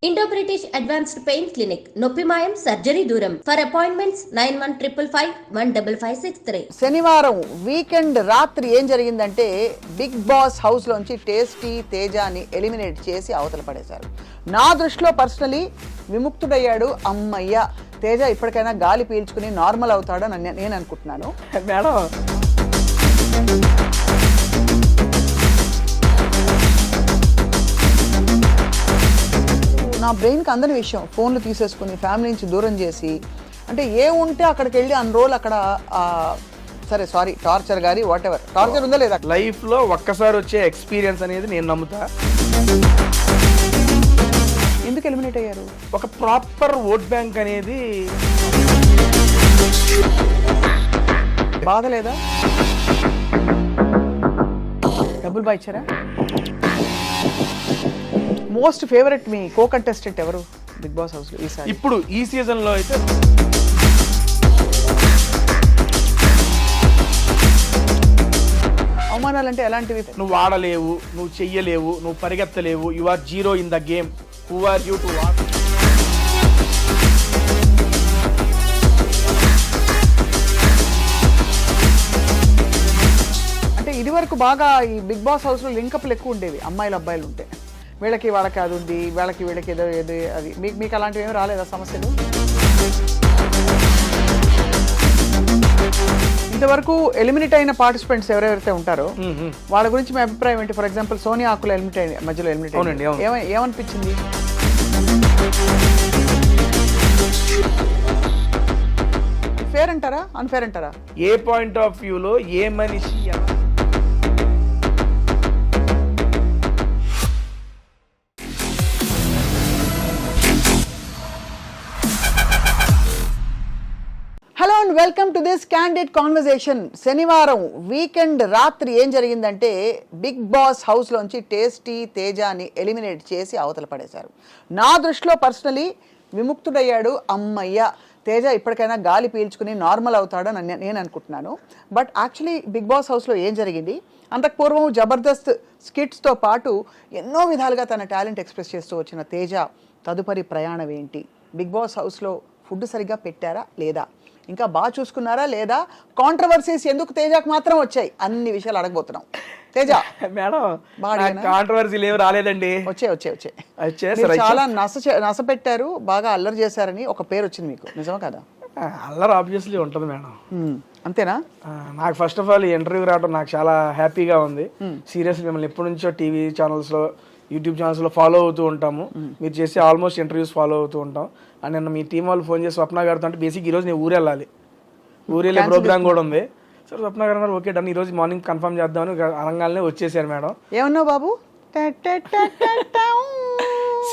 Indo British advanced pain clinic నొప్పి మాయం surgery దూరం ఫర్ అపాయింట్మెంట్స్ 9155515563. శనివారం వీకెండ్ రాత్రి ఏం జరిగిందంటే బిగ్ బాస్ హౌస్ లోంచి టేస్టీ తేజాని ఎలిమినేట్ చేసి అవతల పడేశారు. నా దృష్టిలో పర్సనలీ విముక్తుడయ్యాడు. అమ్మయ్య, తేజ ఇప్పటికైనా గాలి పీల్చుకుని నార్మల్ అవుతాడని నేను అనుకుంటున్నాను. మేడం నా బ్రెయిన్కి అందని విషయం ఫోన్లు తీసేసుకుని ఫ్యామిలీ నుంచి దూరం చేసి, అంటే ఏ ఉంటే అక్కడికి వెళ్ళి అన్ని రోజులు అక్కడ సరే సారీ టార్చర్ గారి వాట్ ఎవర్ టార్చర్ ఉందా లేదా లైఫ్లో ఒక్కసారి వచ్చే ఎక్స్పీరియన్స్ అనేది నేను నమ్ముతా. ఎందుకు ఎలిమినేట్ అయ్యారు? ఒక ప్రాపర్ ఓట్ బ్యాంక్ అనేది బాధ లేదా? డబ్బులు బాగా ఇచ్చారా? మోస్ట్ ఫేవరెట్ మీ కో కంటెస్టెంట్ ఎవరు బిగ్ బాస్ హౌస్లో ఈసారి? ఇప్పుడు ఈ సీజన్లో అయితే అవమానాలంటే ఎలాంటివి? నువ్వు ఆడలేవు, నువ్వు చెయ్యలేవు, నువ్వు పరిగెత్తలేవు, you are zero in the game, who are you to what? అంటే ఇది వరకు బాగా ఈ బిగ్ బాస్ హౌస్లో లింకప్లు ఎక్కువ ఉండేవి, అమ్మాయిలు అబ్బాయిలు ఉంటే. వీళ్ళకి వాళ్ళకి అది ఉంది, వీళ్ళకి ఏదో ఏది అది. మీకు అలాంటివి ఏమి రాలేదా సమస్యలు? ఇంతవరకు ఎలిమినేట్ అయిన పార్టిసిపెంట్స్ ఎవరెవరైతే ఉంటారో వాళ్ళ గురించి మీ అభిప్రాయం ఏంటి? ఫర్ ఎగ్జాంపుల్ సోనియా ఆకుల మధ్యలో ఎలిమినేట్ అవునండి, ఏమనిపించింది? ఫేర్ అంటారా అన్ఫేర్ అంటారా? ఏ పాయింట్ ఆఫ్ వ్యూలో ఏ మనిషి hello and welcome to this candid conversation. శనివారం వీకెండ్ రాత్రి ఏం జరిగిందంటే బిగ్ బాస్ హౌస్లోంచి టేస్టీ తేజాని ఎలిమినేట్ చేసి అవతల పడేశారు. నా దృష్టిలో పర్సనలీ విముక్తుడయ్యాడు. అమ్మయ్య, తేజ ఇప్పటికైనా గాలి పీల్చుకుని నార్మల్ అవుతాడని నేను అనుకుంటున్నాను. బట్ యాక్చువల్లీ బిగ్ బాస్ హౌస్లో ఏం జరిగింది? అంతకు పూర్వం జబర్దస్త్ స్కిట్స్తో పాటు ఎన్నో విధాలుగా తన టాలెంట్ ఎక్స్ప్రెస్ చేస్తూ వచ్చిన తేజ తదుపరి ప్రయాణం ఏంటి? బిగ్ బాస్ హౌస్లో ఫుడ్ సరిగ్గా పెట్టారా లేదా? ఇంకా బాగా చూసుకున్నారా లేదా? కాంట్రవర్సీస్ ఎందుకు తేజకు మాత్రం వచ్చాయి? అన్ని విషయాలు అడగబోతున్నాం. తేజ మేడం కాంట్రవర్సీలు ఏమి రాలేదండి. వచ్చాయి చాలా నస పెట్టారు, బాగా అల్లరి చేశారని ఒక పేరు వచ్చింది మీకు, నిజమా కదా? అల్లరి ఆబ్వియస్లీ ఉంటుంది మేడం. అంతేనా? నాకు ఫస్ట్ ఆఫ్ ఆల్ ఈ ఇంటర్వ్యూ రావడం నాకు చాలా హ్యాపీగా ఉంది. సీరియస్లీ మిమ్మల్ని ఎప్పటి నుంచో టీవీ ఛానల్స్లో యూట్యూబ్ ఛానల్స్లో ఫాలో అవుతూ ఉంటాము. మీరు చేసే ఆల్మోస్ట్ ఇంటర్వ్యూస్ ఫాలో అవుతూ ఉంటాం. అండ్ నిన్న మీ టీం వాళ్ళు ఫోన్ చేసి స్వప్న గారితో అంటే బేసిక్ ఈరోజు నేను ఊరు వెళ్ళాలి, ఊరు వెళ్ళే ప్రోగ్రామ్ కూడా ఉంది. సరే స్వప్న గారు అన్నారు ఓకే డన్, ఈరోజు మార్నింగ్ కన్ఫర్మ్ చేద్దామని అనగానే వచ్చేసారు మేడం. ఏమన్నావు బాబు?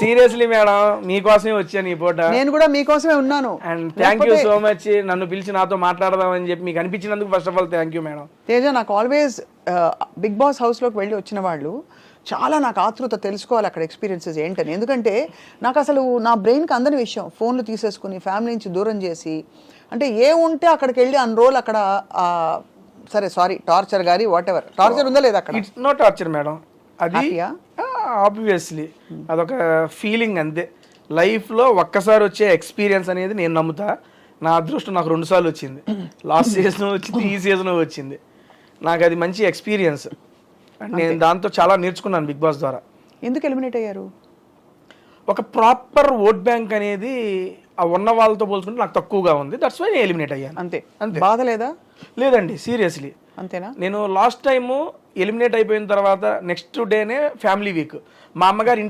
సీరియస్లీ మేడం మీకోసమే వచ్చాను ఈ పూట. నేను కూడా మీకోసమే ఉన్నాను. And thank you so much నన్ను పిలిచి నాతో మాట్లాడదామని చెప్పి మీకు అనిపించినందుకు first of all thank you madam. Teja, నాకు ఆల్వేస్ బిగ్ బాస్ హౌస్లోకి వెళ్ళి వచ్చిన వాళ్ళు చాలా నాకు ఆతృత తెలుసుకోవాలి అక్కడ ఎక్స్పీరియన్సెస్ ఏంటని. ఎందుకంటే నాకు అసలు నా బ్రెయిన్కి అందని విషయం ఫోన్లు తీసేసుకుని ఫ్యామిలీ నుంచి దూరం చేసి, అంటే ఏ ఉంటే అక్కడికి వెళ్ళి అన్ని రోజులు అక్కడ సరే సారీ టార్చర్ గారి వాట్ ఎవర్ టార్చర్ ఉందా లేదా అక్కడ? ఇట్స్ నో టార్చర్ మేడం, అది ఆబ్వియస్లీ అదొక ఫీలింగ్ అంతే. లైఫ్లో ఒక్కసారి వచ్చే ఎక్స్పీరియన్స్ అనేది నేను నమ్ముతా. నా అదృష్టం నాకు 2 సార్లు వచ్చింది. లాస్ట్ సీజన్ వచ్చింది, ఈ సీజన్ వచ్చింది. నాకు అది మంచి ఎక్స్పీరియన్స్. నేను దాంతో చాలా నేర్చుకున్నాను బిగ్ బాస్ ద్వారా. ఎందుకు ఎలిమినేట్ అయ్యారు? ఒక ప్రాపర్ ఓట్ బ్యాంక్ అనేది ఆ ఉన్న వాళ్ళతో పోల్చుకుంటే నాకు తక్కువగా ఉంది. దట్స్ వై నేను ఎలిమినేట్ అయ్యాను. అంతే. బాధ లేదా? లేదండి, సీరియస్లీ. అంతేనా? నేను లాస్ట్ టైము ఎలిమినేట్ అయిపోయిన తర్వాత నెక్స్ట్ డేనే ఫ్యామిలీ వీక్. మా అమ్మగారు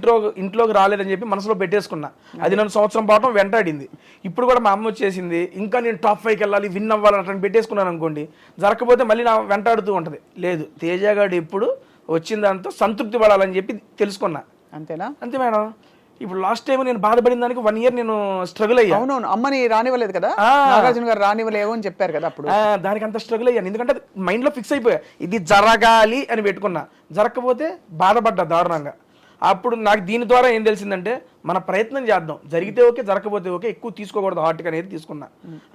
ఇంట్లోకి రాలేదని చెప్పి మనసులో పెట్టేసుకున్నా. అది నన్ను సంవత్సరం పాటు వెంటాడింది. ఇప్పుడు కూడా మా అమ్మ వచ్చేసింది, ఇంకా నేను టాప్ 5కి వెళ్ళాలి, విన్ అవ్వాలి అట్లా పెట్టేసుకున్నాను అనుకోండి, జరగకపోతే మళ్ళీ నా వెంటాడుతూ ఉంటుంది. లేదు, తేజగాడు ఎప్పుడు వచ్చిన దాంతో సంతృప్తి పడాలని చెప్పి తెలుసుకున్నా. అంతేనా? అంతే మేడం. ఇప్పుడు లాస్ట్ టైం నేను బాధపడిన దానికి 1 year నేను స్ట్రగుల్ అయ్యాను. అవునవును, అమ్మని రానివ్వలేదు కదా, నాగార్జున గారు రానివ్వలేవు అని చెప్పారు కదా అప్పుడు. దానికి అంత స్ట్రగుల్ అయ్యాను, ఎందుకంటే మైండ్లో ఫిక్స్ అయిపోయా ఇది జరగాలి అని పెట్టుకున్నా. జరగకపోతే బాధపడ్డా దారుణంగా. అప్పుడు నాకు దీని ద్వారా ఏం తెలిసిందంటే మన ప్రయత్నం చేద్దాం, జరిగితే ఓకే, జరగకపోతే ఓకే, ఎక్కువ తీసుకోకూడదు హార్ట్గా అనేది తీసుకున్నా.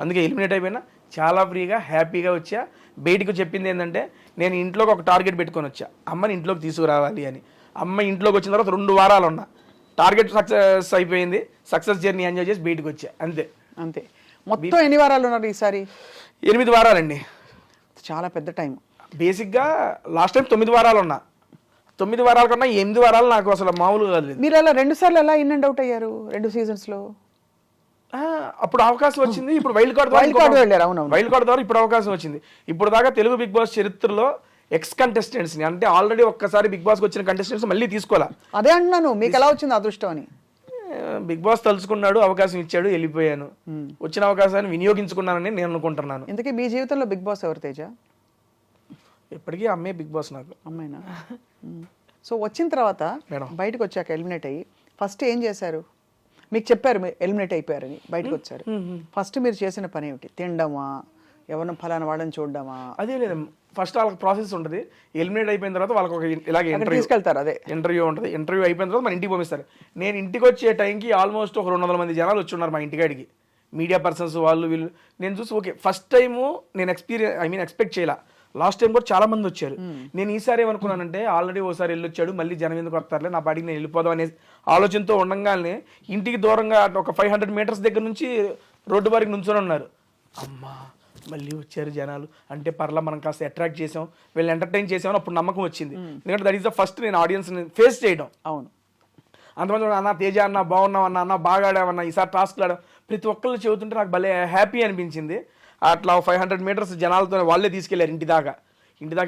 అందుకే ఎలిమినేట్ అయిపోయినా చాలా ఫ్రీగా హ్యాపీగా వచ్చా. బయటకు చెప్పింది ఏంటంటే నేను ఇంట్లోకి ఒక టార్గెట్ పెట్టుకొని వచ్చా, అమ్మని ఇంట్లోకి తీసుకురావాలి అని. అమ్మ ఇంట్లోకి వచ్చిన తర్వాత 2 వారాలు ఉన్నా. టార్గెట్ సక్సెస్ అయిపోయింది, సక్సెస్ జర్నీ ఎంజాయ్ చేసి బయటకు వచ్చా అంతే. అంతే. మొత్తం ఎన్ని వారాలు ఉన్నారు ఈసారి? 8 వారాలండి. చాలా పెద్ద టైం. బేసిక్గా లాస్ట్ టైం 9 వారాలు ఉన్నా. 9 వారాల కన్నా 8 వారాలు నాకు అసలు మామూలుగా కాదు. మీరు అలా 2 సార్లు ఎలా ఇన్ అండ్ అవుట్ అయ్యారు 2 సీజన్స్లో? అప్పుడు అవకాశం వచ్చింది, ఇప్పుడు వైల్డ్ కార్డ్ వెళ్ళారు. అవును, వైల్డ్ కార్డ్ ద్వారా ఇప్పుడు అవకాశం వచ్చింది. ఇప్పుడు దాకా తెలుగు బిగ్ బాస్ చరిత్రలో ఎక్స్ కంటెస్టెంట్స్ని, అంటే ఆల్రెడీ ఒక్కసారి బిగ్ బాస్కి వచ్చిన కంటెస్టెంట్స్ మళ్ళీ తీసుకోవాలా. అదే అంటున్నాను, మీకు ఎలా వచ్చింది అదృష్టం అని? బిగ్ బాస్ తలుచుకున్నాడు, అవకాశం ఇచ్చాడు, వెళ్ళిపోయాను. వచ్చిన అవకాశాన్ని వినియోగించుకున్నానని నేను అనుకుంటున్నాను. ఇంతకీ మీ జీవితంలో బిగ్ బాస్ ఎవరు తేజ? ఎప్పటికీ అమ్మే బిగ్ బాస్ నాకు. అమ్మాయినా? సో వచ్చిన తర్వాత మేడం బయటకు వచ్చాక ఎలిమినేట్ అయ్యి ఫస్ట్ ఏం చేశారు? మీకు చెప్పారు మీరు ఎలిమినేట్ అయిపోయారని, బయటకు వచ్చారు. ఫస్ట్ మీరు చేసిన పని ఏమిటి? తినడమా, ఎవరిని ఫలానా వాడని చూడడమా? అదే లేదు, ఫస్ట్ వాళ్ళకి ప్రాసెస్ ఉంటుంది. ఎలిమినేట్ అయిపోయిన తర్వాత వాళ్ళకి ఒక ఇలాగే ఇంటర్వ్యూ తీసుకెళ్తారు. అదే ఇంటర్వ్యూ ఉంటుంది. ఇంటర్వ్యూ అయిపోయిన తర్వాత మన ఇంటికి పంపిస్తారు. నేను ఇంటికి వచ్చే టైంకి ఆల్మోస్ట్ ఒక 200 మంది జనాలు వచ్చి ఉన్నారు మా ఇంటికాడికి, మీడియా పర్సన్స్ వాళ్ళు వీళ్ళు. నేను చూసి ఓకే, ఫస్ట్ టైము నేను ఎక్స్పెక్ట్ చేయాల. లాస్ట్ టైం కూడా చాలా మంది వచ్చారు. నేను ఈసారి ఏమనుకున్నానంటే, ఆల్రెడీ ఓసారి వెళ్ళొచ్చాడు, మళ్ళీ జనం ఎందుకు వస్తారులే, నా పాటికి నేను వెళ్ళిపోదాం అనే ఆలోచనతో ఉండగానే ఇంటికి దూరంగా ఒక 500 మీటర్స్ దగ్గర నుంచి రోడ్డు వరకు నుంచొని ఉన్నారు. అమ్మా మళ్ళీ వచ్చారు జనాలు అంటే పర్లా, మనం కాస్త అట్రాక్ట్ చేసాం, వీళ్ళు ఎంటర్టైన్ చేసామని అప్పుడు నమ్మకం వచ్చింది. ఎందుకంటే దట్ ఈస్ ద ఫస్ట్ నేను ఆడియన్స్ని ఫేస్ చేయడం. అవును. అంతమంది అన్న తేజ అన్న బాగున్నావు అన్న బాగా ఆడామన్నా, ఈసారి టాస్క్లు ఆడాం, ప్రతి ఒక్కళ్ళు చెబుతుంటే నాకు భలే హ్యాపీ అనిపించింది. అట్లా 500 మీటర్స్ జనాలతో వాళ్ళే తీసుకెళ్లారు ఇంటి దాకా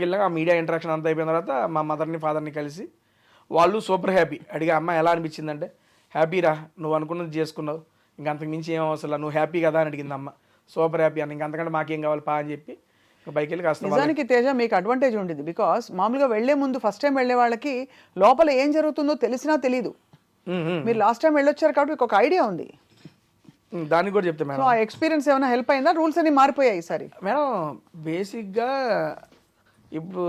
వెళ్ళాక ఆ మీడియా ఇంటరాక్షన్ అంతా అయిపోయిన తర్వాత మా మదర్ని ఫాదర్ని కలిసి వాళ్ళు సూపర్ హ్యాపీ. అడిగా అమ్మ ఎలా అనిపించిందంటే, హ్యాపీరా, నువ్వు అనుకున్నది చేసుకున్నావు, ఇంకా అంతకు మించి ఏం అవసరం, నువ్వు హ్యాపీ కదా అని అడిగింది అమ్మ. సూపర్ హ్యాపీ అన్న, ఇంకా అంతకంటే మాకేం కావాలి పా అని చెప్పి బైక్ వెళ్ళి కాస్త. నిజానికి తేజ మీకు అడ్వాంటేజ్ ఉండేది, బికాస్ మామూలుగా వెళ్లే ముందు ఫస్ట్ టైం వెళ్లే వాళ్ళకి లోపల ఏం జరుగుతుందో తెలిసినా తెలియదు. మీరు లాస్ట్ టైం వెళ్ళొచ్చారు కాబట్టి మీకు ఒక ఐడియా ఉంది, దానికి కూడా చెప్తే మేడం. సో ఆ ఎక్స్పీరియన్స్ ఏమైనా హెల్ప్ అయిందా? రూల్స్ అన్ని మారిపోయాయి ఈసారి మేడం. బేసిక్గా ఇప్పుడు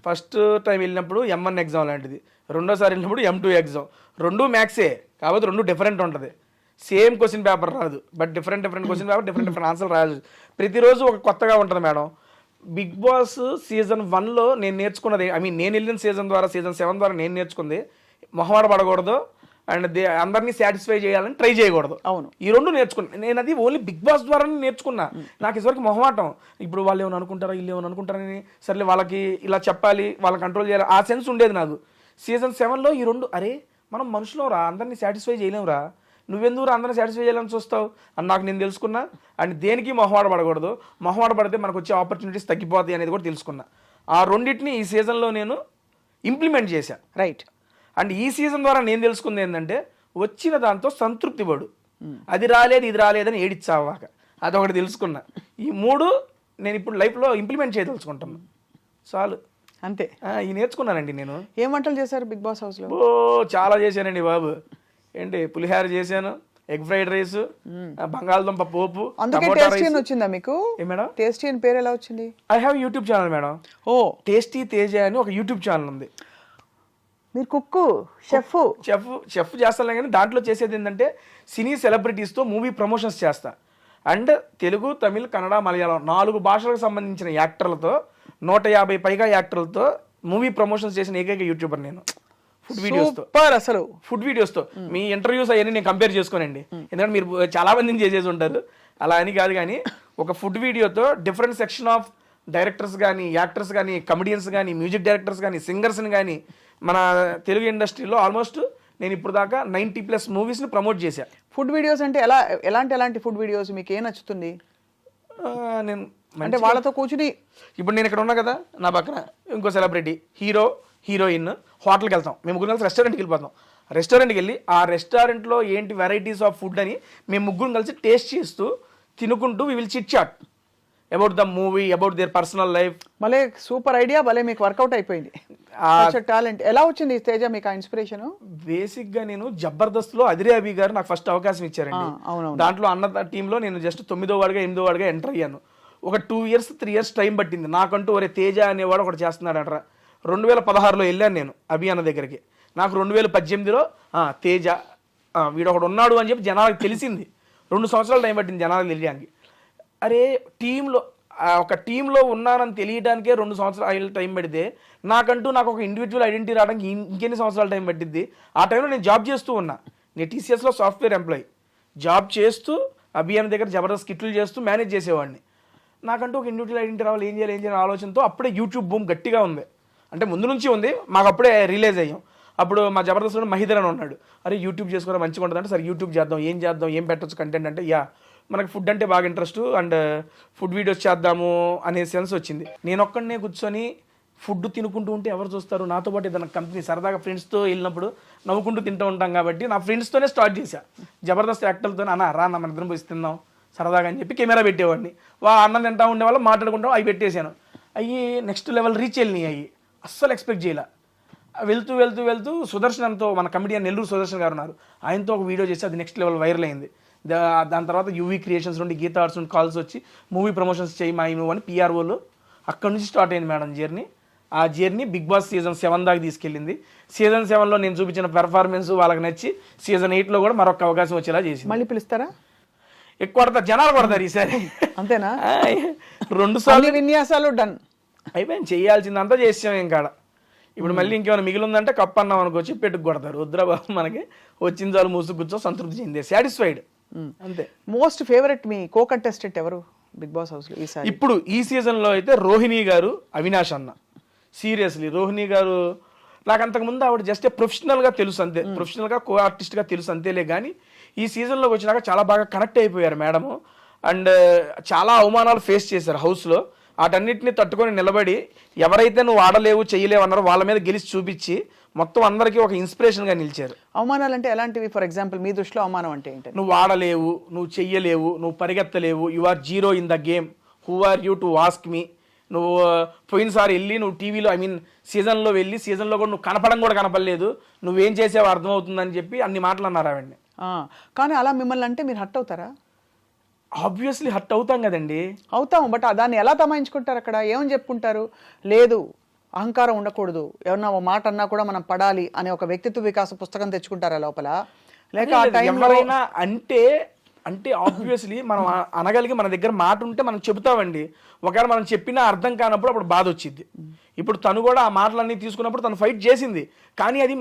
ఫస్ట్ టైం వెళ్ళినప్పుడు M1 ఎగ్జామ్ లాంటిది, రెండోసారి వెళ్ళినప్పుడు M2 ఎగ్జామ్. 2 మ్యాథ్సే కాబట్టి 2 డిఫరెంట్ ఉంటుంది. సేమ్ క్వశ్చన్ పేపర్ రాదు, but different question paper, different answer రాదు. ప్రతిరోజు ఒక కొత్తగా ఉంటుంది మేడం. బిగ్ బాస్ సీజన్ 1లో నేను నేర్చుకున్నది, నేను వెళ్ళిన సీజన్ 7 ద్వారా నేను నేర్చుకుంది, మొహమాట పడకూడదు అండ్ అందరినీ సాటిస్ఫై చేయాలని ట్రై చేయకూడదు. అవును, ఈ 2 నేర్చుకున్నా నేను. అది ఓన్లీ బిగ్ బాస్ ద్వారానే నేర్చుకున్నా. నాకు ఇదివరకు మొహమాటం, ఇప్పుడు వాళ్ళు ఏమైనా అనుకుంటారా, వీళ్ళు ఏమైనా అనుకుంటారని, సర్లే వాళ్ళకి ఇలా చెప్పాలి, వాళ్ళని కంట్రోల్ చేయాలి, ఆ సెన్స్ ఉండేది నాకు. సీజన్ 7లో ఈ 2, అరే మనం మనుషులం రా, అందరినీ సాటిస్ఫై చేయలేమురా, నువ్వెందుకు అందరినీ సాటిస్ఫై చేయాలని చూస్తావు అని నాకు నేను తెలుసుకున్నా. అండ్ దేనికి మొహమాట పడకూడదు, మొహమాట పడితే మనకు వచ్చే ఆపర్చునిటీస్ తగ్గిపోతాయి అనేది కూడా తెలుసుకున్నా. ఆ రెండింటిని ఈ సీజన్లో నేను ఇంప్లిమెంట్ చేశాను. రైట్. అండ్ ఈ సీజన్ ద్వారా నేను తెలుసుకుంది ఏంటంటే, వచ్చిన దాంతో సంతృప్తి పడు, అది రాలేదు ఇది రాలేదని ఏడిచ్చావాక, అదొకటి తెలుసుకున్నా. ఈ 3 నేను ఇప్పుడు లైఫ్లో ఇంప్లిమెంట్ చేయదలుచుకుంటాను. చాలు, అంతే. ఇవి నేర్చుకున్నానండి నేను. ఏం వంటలు చేశారు బిగ్ బాస్ హౌస్లో? చాలా చేశానండి బాబు. ఏంటి, పులిహార చేశాను, ఎగ్ ఫ్రైడ్ రైస్, బంగాళదుంప పోపు. అందుకే టేస్టీ అని వచ్చిందా మీకు? మేడం టేస్టీ అని పేరు ఎలా వచ్చింది? I have YouTube channel madam. Oh, tasty Teja అని ఒక యూట్యూబ్ ఛానల్ ఉంది. మీరు కుక్కు, చెఫ్ చేస్తాను, కానీ దాంట్లో చేసేది ఏంటంటే సినీ సెలబ్రిటీస్తో మూవీ ప్రమోషన్స్ చేస్తా. అండ్ తెలుగు, తమిళ్, కన్నడ, మలయాళం 4 భాషలకు సంబంధించిన యాక్టర్లతో 150 పైగా యాక్టర్లతో మూవీ ప్రమోషన్స్ చేసిన ఏకైక యూట్యూబర్ నేను. ఫుడ్ వీడియోస్తో, అసలు ఫుడ్ వీడియోస్తో. మీ ఇంటర్వ్యూస్ అవన్నీ నేను కంపేర్ చేసుకోనండి, ఎందుకంటే మీరు చాలా మందిని చేసేసి ఉంటారు, అలా అని కాదు. కానీ ఒక ఫుడ్ వీడియోతో డిఫరెంట్ సెక్షన్ ఆఫ్ డైరెక్టర్స్ కానీ, యాక్టర్స్ కానీ, కమెడియన్స్ కానీ, మ్యూజిక్ డైరెక్టర్స్ కానీ, సింగర్స్ని కానీ, మన తెలుగు ఇండస్ట్రీలో ఆల్మోస్ట్ నేను ఇప్పుడు దాకా 90+ మూవీస్ని ప్రమోట్ చేశా. ఫుడ్ వీడియోస్ అంటే ఎలాంటి ఫుడ్ వీడియోస్ మీకు ఏం నచ్చుతుంది? నేను అంటే వాళ్ళతో కూర్చుని, ఇప్పుడు నేను ఇక్కడ ఉన్నా కదా, నా పక్కన ఇంకో సెలబ్రిటీ, హీరో, హీరోయిన్, హోటల్కి వెళ్తాం, మేము 3 కలిసి రెస్టారెంట్కి వెళ్ళిపోతాం. రెస్టారెంట్కి వెళ్ళి ఆ రెస్టారెంట్లో ఏంటి వెరైటీస్ ఆఫ్ ఫుడ్ అని మేము 3 కలిసి టేస్ట్ చేస్తూ తినుకుంటూ we will chit chat about the movie, about their personal life. భలే సూపర్ ఐడియా, భలే మీకు వర్కౌట్ అయిపోయింది. టాలెంట్ ఎలా వచ్చింది తేజ మీకు ఆ ఇన్స్పిరేషన్? బేసిక్గా నేను జబర్దస్త్లో అదిరే అభి గారు నాకు ఫస్ట్ అవకాశం ఇచ్చారండి. దాంట్లో అన్న టీంలో నేను జస్ట్ 9వ వాడిగా 8వ వాడిగా ఎంటర్ అయ్యాను. ఒక 2 ఇయర్స్ 3 ఇయర్స్ టైం పట్టింది నాకంటూ. ఒరే తేజ అనేవాడు ఒకటి చేస్తున్నాడట. 2016లో వెళ్ళాను నేను అభి అన్న దగ్గరికి. నాకు 2018లో తేజ వీడు ఒకడు ఉన్నాడు అని చెప్పి జనాలకు తెలిసింది. 2 సంవత్సరాలు టైం పట్టింది జనాలకు తెలియడానికి. అరే టీంలో ఒక టీంలో ఉన్నానని తెలియడానికే 2 సంవత్సరాలు టైం పడితే నాకు ఒక ఇండివిజువల్ ఐడెంటిటీ రావడానికి ఇంకెన్ని సంవత్సరాలు టైం పట్టిద్ది. ఆ టైంలో నేను జాబ్ చేస్తూ ఉన్నా. నేను టీసీఎస్లో సాఫ్ట్వేర్ ఎంప్లాయీ జాబ్ చేస్తూ అభియాన్ దగ్గర జబర్దస్త్ కిట్లు చేస్తూ మేనేజ్ చేసేవాడిని. నాకంటూ ఒక ఇండివిజువల్ ఐడెంటిటీ రావాలి, ఏం చేయాలి ఆలోచనతో అప్పుడే యూట్యూబ్ బూమ్ గట్టిగా ఉంది. అంటే ముందు నుంచి ఉంది, మాకు అప్పుడే రిలీజ్ అయ్యాం. అప్పుడు మా జబర్దస్త్లో మహిదర్ అని ఉన్నాడు, అరే యూట్యూబ్ చేసుకోవడం మంచిగా ఉంటుంది అంటే సరే యూట్యూబ్ చేద్దాం, ఏం పెట్టచ్చు కంటెంట్ అంటే మనకి ఫుడ్ అంటే బాగా ఇంట్రెస్ట్ అండ్ ఫుడ్ వీడియోస్ చేద్దాము అనే సెన్స్ వచ్చింది. నేను ఒక్కడనే కూర్చొని ఫుడ్ తినుకుంటూ ఉంటే ఎవరు చూస్తారు, నాతో పాటు ఏదైనా కంపెనీ సరదాగా ఫ్రెండ్స్తో వెళ్ళినప్పుడు నవ్వుకుంటూ తింటూ ఉంటాం కాబట్టి నా ఫ్రెండ్స్తోనే స్టార్ట్ చేశా. జబర్దస్త్ యాక్టర్లతో రా మన ఇద్దరం పోయి తిందాం సరదాగా అని చెప్పి కెమెరా పెట్టేవాడిని. అన్నం తింటా ఉండేవాళ్ళు మాట్లాడుకుంటాం, అవి పెట్టేశాను. నెక్స్ట్ లెవెల్ రీచ్ వెళ్ళినాయి. అస్సలు ఎక్స్పెక్ట్ చేయాల. వెళ్తూ సుదర్శనంతో మన కమిడియన్ నెల్లూరు సుదర్శన్ గారు ఉన్నారు, ఆయనతో ఒక వీడియో చేసి అది నెక్స్ట్ లెవెల్ వైరల్ అయింది. దాని తర్వాత యూవీ క్రియేషన్స్ నుండి గీతా ఆర్ట్స్ నుండి కాల్స్ వచ్చి మూవీ ప్రమోషన్స్ చేయి మా మూవ్ అని పిఆర్ఓలు. అక్కడ నుంచి స్టార్ట్ అయింది మేడం జర్నీ. ఆ జర్నీ బిగ్ బాస్ సీజన్ 7 దాకా తీసుకెళ్ళింది. సీజన్ 7లో నేను చూపించిన పెర్ఫార్మెన్స్ వాళ్ళకి నచ్చి సీజన్ 8లో కూడా మరొక అవకాశం వచ్చేలా చేసింది. మళ్ళీ పిలుస్తారా? ఎక్కువ జనాలు కొడతారు ఈసారి. అంతేనా? 2 సార్లు విన్యాసాలు డన్ అయిపోయింది, చేయాల్సిందంతా చేసాం. ఇంకా ఇప్పుడు మళ్ళీ ఇంకేమైనా మిగిలి ఉందంటే కప్ అన్నాం అనుకోవచ్చు పెట్టుకు కొడతారు. వద్దురా బాబు, మనకి వచ్చిన చాలు మూసు కూర్చో సంతృప్తి చెందే, సాటిస్ఫైడ్ అంతే. మోస్ట్ ఫేవరెట్ మీ కో కంటెస్టెంట్ ఎవరు బిగ్ బాస్ హౌస్ లో ఈసారి? ఇప్పుడు ఈ సీజన్లో అయితే రోహిణి గారు, అవినాష్ అన్న. సీరియస్లీ రోహిణి గారు నాకు అంతకుముందు ఆవిడ జస్ట్ ప్రొఫెషనల్గా తెలుసు అంతే, ప్రొఫెషనల్గా కో ఆర్టిస్ట్గా తెలుసు అంతేలే. కానీ ఈ సీజన్లోకి వచ్చినాక చాలా బాగా కనెక్ట్ అయిపోయారు మేడము. అండ్ చాలా అవమానాలు ఫేస్ చేశారు హౌస్లో. వాటన్నిటిని తట్టుకొని నిలబడి ఎవరైతే నువ్వు ఆడలేవు చేయలేవు అన్నారో వాళ్ళ మీద గెలిచి చూపించి మొత్తం అందరికీ ఒక ఇన్స్పిరేషన్గా నిలిచారు. అవమానాలు అంటే ఎలాంటివి? ఫర్ ఎగ్జాంపుల్ మీ దృష్టిలో అవమానం అంటే ఏంటి? నువ్వు ఆడలేవు, నువ్వు చెయ్యలేవు, నువ్వు పరిగెత్తలేవు, you are zero in the game, who are you to ask me. నువ్వు పోయినసారి వెళ్ళి నువ్వు టీవీలో సీజన్లో వెళ్ళి సీజన్లో కూడా నువ్వు కూడా కనపడలేదు, నువ్వేం చేసావో అర్థమవుతుందని చెప్పి అన్ని మాటలు అన్నారు ఆవిడ్ని. కానీ అలా మిమ్మల్ని అంటే మీరు హర్ట్ అవుతారా? ఆబ్వియస్లీ హర్ట్ అవుతాం కదండి. అవుతాం, బట్ దాన్ని ఎలా తమాయించుకుంటారు? అక్కడ ఏమని చెప్పుకుంటారు? లేదు అహంకారం ఉండకూడదు, ఎవరన్నా ఒక మాట అన్నా కూడా మనం పడాలి అనే ఒక వ్యక్తిత్వ వికాస పుస్తకం తెచ్చుకుంటారా లోపల? లేక ఎవరైనా అంటే ఆబ్వియస్లీ మనం అనగలిగి మన దగ్గర మాట ఉంటే మనం చెబుతామండి. ఒకవేళ మనం చెప్పినా అర్థం కానప్పుడు అప్పుడు బాధ వచ్చింది. ఇప్పుడు తను కూడా ఆ మాటలన్నీ తీసుకున్నప్పుడు తను ఫైట్ చేసింది, కానీ అది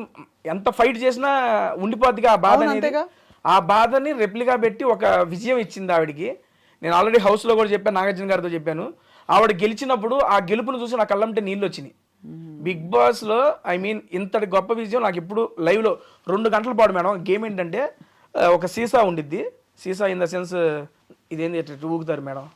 ఎంత ఫైట్ చేసినా ఉండిపోద్దిగా ఆ బాధ అనేది. ఆ బాధని రెప్లికా పెట్టి ఒక విజయం ఇచ్చింది ఆవిడికి. నేను ఆల్రెడీ హౌస్లో కూడా చెప్పాను, నాగార్జున గారితో చెప్పాను. ఆవిడ గెలిచినప్పుడు ఆ గెలుపును చూసి నా కళ్ళంటే నీళ్ళు వచ్చినాయి. బిగ్ బాస్లో ఇంతటి గొప్ప విజయం నాకు ఇప్పుడు లైవ్లో 2 గంటల పాటు మేడం. గేమ్ ఏంటంటే ఒక సీసా ఉండిద్ది, సీసా ఇన్ ద సెన్స్ ఇదేంటి ఊగుతారు మేడం,